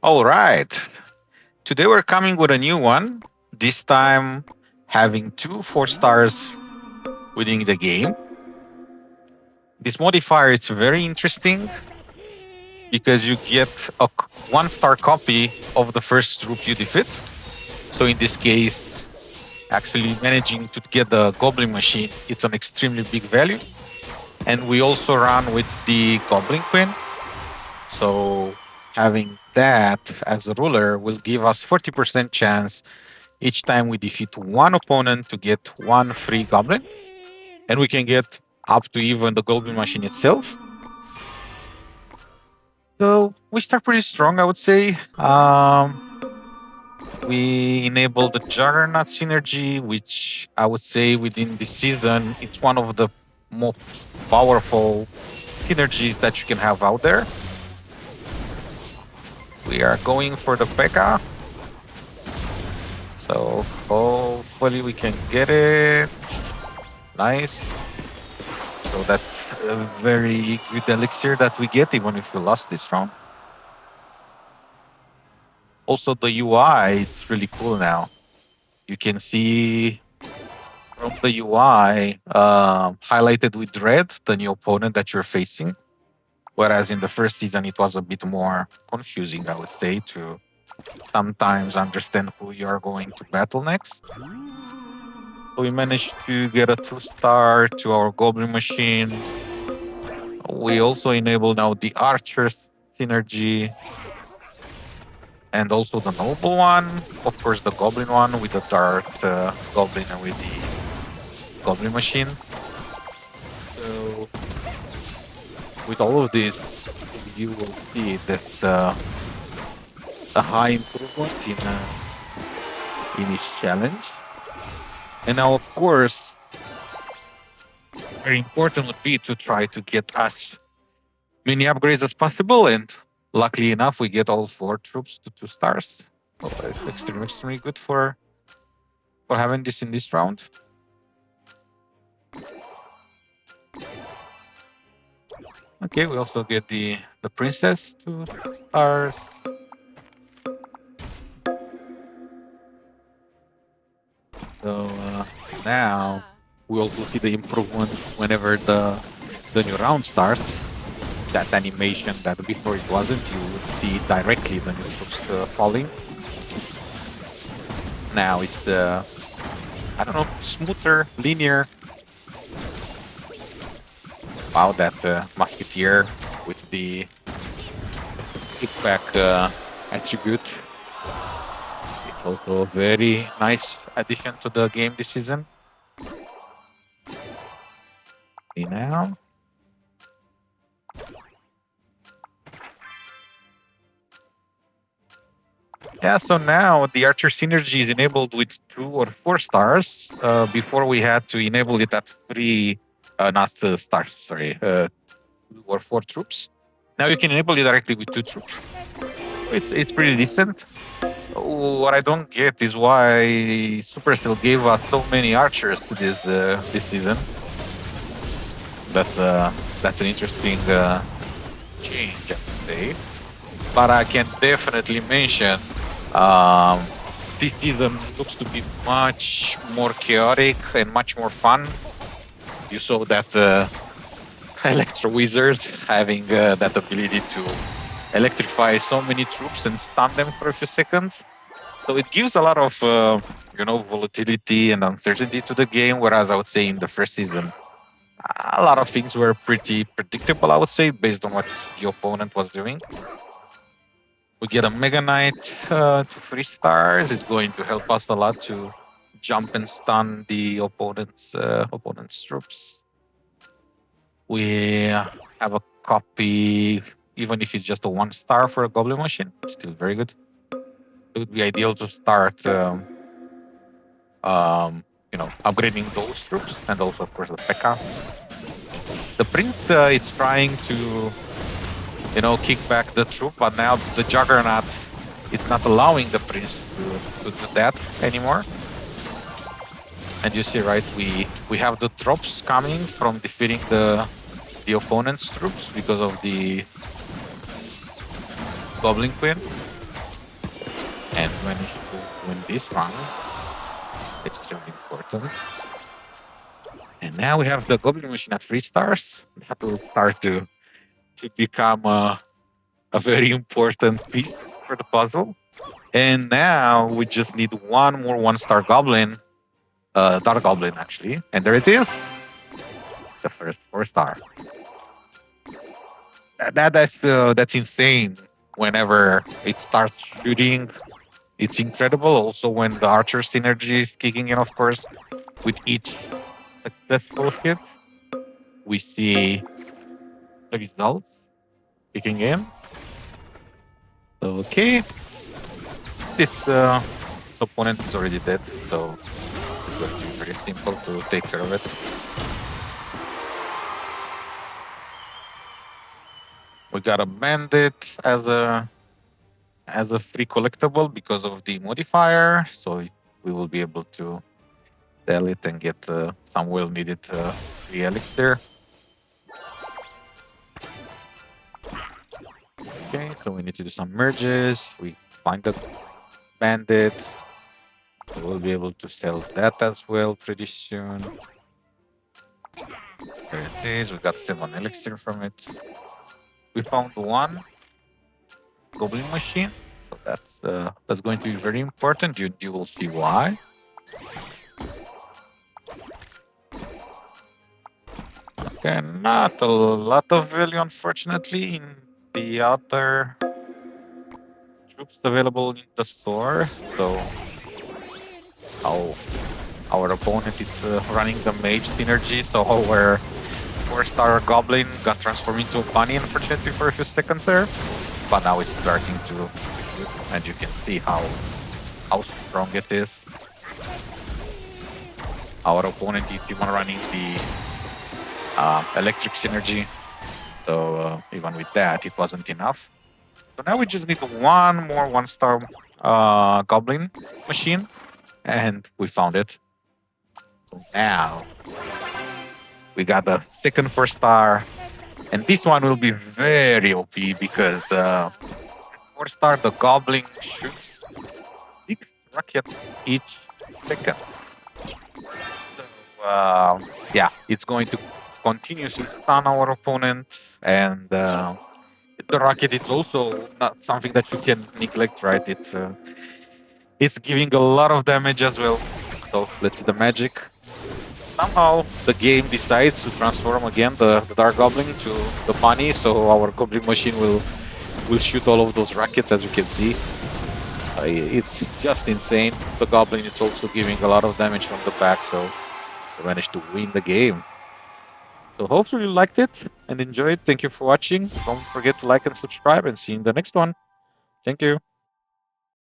All right. Today we're coming with a new one. This time having two 4 stars within the game. This modifier is very interesting because you get a 1 star copy of the first troop you defeat. So in this case, actually managing to get the Goblin machine, it's an extremely big value. And we also run with the Goblin Queen. So having that as a ruler will give us 40% chance each time we defeat one opponent to get one free goblin. And we can get up to even the goblin machine itself. So we start pretty strong, I would say. We enable the Juggernaut synergy, which I would say within this season, it's one of the most powerful synergies that you can have out there. We are going for the P.E.K.K.A. So hopefully we can get it. Nice. So that's a very good elixir that we get, even if we lost this round. Also, the UI, it's really cool now. You can see from the UI highlighted with red the new opponent that you're facing. Whereas in the first season, it was a bit more confusing, I would say, to sometimes understand who you are going to battle next. We managed to get a 2 star to our Goblin machine. We also enable now the Archers synergy and also the Noble one. Of course, the Goblin one with the Dart Goblin and with the Goblin machine. So, with all of this, you will see that a high improvement in each challenge. And now, of course, very important would be to try to get as many upgrades as possible. And luckily enough, we get all 4 troops to 2 stars. So it's extremely good for having this in this round. Okay, we also get the princess 2 stars. So now we also see the improvement whenever the new round starts. That animation that before it wasn't, you would see directly the new troops falling. Now it's I don't know, smoother, linear. Wow, that musketeer with the kickback attribute. It's also a very nice addition to the game this season. See now. Yeah, so now the Archer synergy is enabled with 2 or 4 stars. Before we had to enable it at 3, not stars, sorry, 2 or 4 troops. Now you can enable it directly with 2 troops. It's pretty decent. What I don't get is why Supercell gave us so many archers this season. That's an interesting change, I would say. But I can definitely mention this season looks to be much more chaotic and much more fun. You saw that Electro Wizard having that ability to electrify so many troops and stun them for a few seconds. So it gives a lot of volatility and uncertainty to the game. Whereas I would say in the first season, a lot of things were pretty predictable, I would say, based on what the opponent was doing. We get a Mega Knight to 3 stars. It's going to help us a lot to jump and stun the opponent's troops. We have a copy, even if it's just a 1 star for a Goblin machine, still very good. It would be ideal to start, upgrading those troops, and also, of course, the P.E.K.K.A. The Prince is trying to kick back the troop, but now the Juggernaut is not allowing the Prince to do that anymore. And you see, right, we have the drops coming from defeating the opponent's troops because of the Goblin Queen. and managed to win this round. Extremely important. And now we have the Goblin Machine at 3 stars. That will start to become a very important piece for the puzzle. And now we just need one more 1 star Goblin, Dark Goblin actually. And there it is, the first 4 star. That's insane. Whenever it starts shooting, it's incredible. Also, when the archer synergy is kicking in, of course, with each successful hit, we see the results kicking in. Okay, this opponent is already dead, so it's going to be very simple to take care of it. We got a bandit as a free collectible because of the modifier, so we will be able to sell it and get some well needed free elixir. Okay, so we need to do some merges. We find the bandit. We'll be able to sell that as well pretty soon. There it is. We got 7 elixir from it. We found one goblin machine. So that's going to be very important. You will see why. Okay, not a lot of value, unfortunately, in the other troops available in the store. So our opponent is running the mage synergy. So our 4-star goblin got transformed into a bunny, unfortunately, for a few seconds there. But now it's starting to shoot, and you can see how strong it is. Our opponent is even running the electric synergy. So even with that, it wasn't enough. So now we just need one more 1-star goblin machine, and we found it. So now we got the second 4-star, and this one will be very OP because 4-star the goblin shoots 6 rockets each second. So yeah, it's going to continuously stun our opponent, and the rocket is also not something that you can neglect, right? It's giving a lot of damage as well. So let's see the magic. Somehow the game decides to transform again the Dark Goblin to the bunny, so our Goblin machine will shoot all of those rockets, as you can see. It's just insane. The Goblin is also giving a lot of damage from the back, so we managed to win the game. So hopefully you liked it and enjoyed. Thank you for watching. Don't forget to like and subscribe, and see you in the next one. Thank you.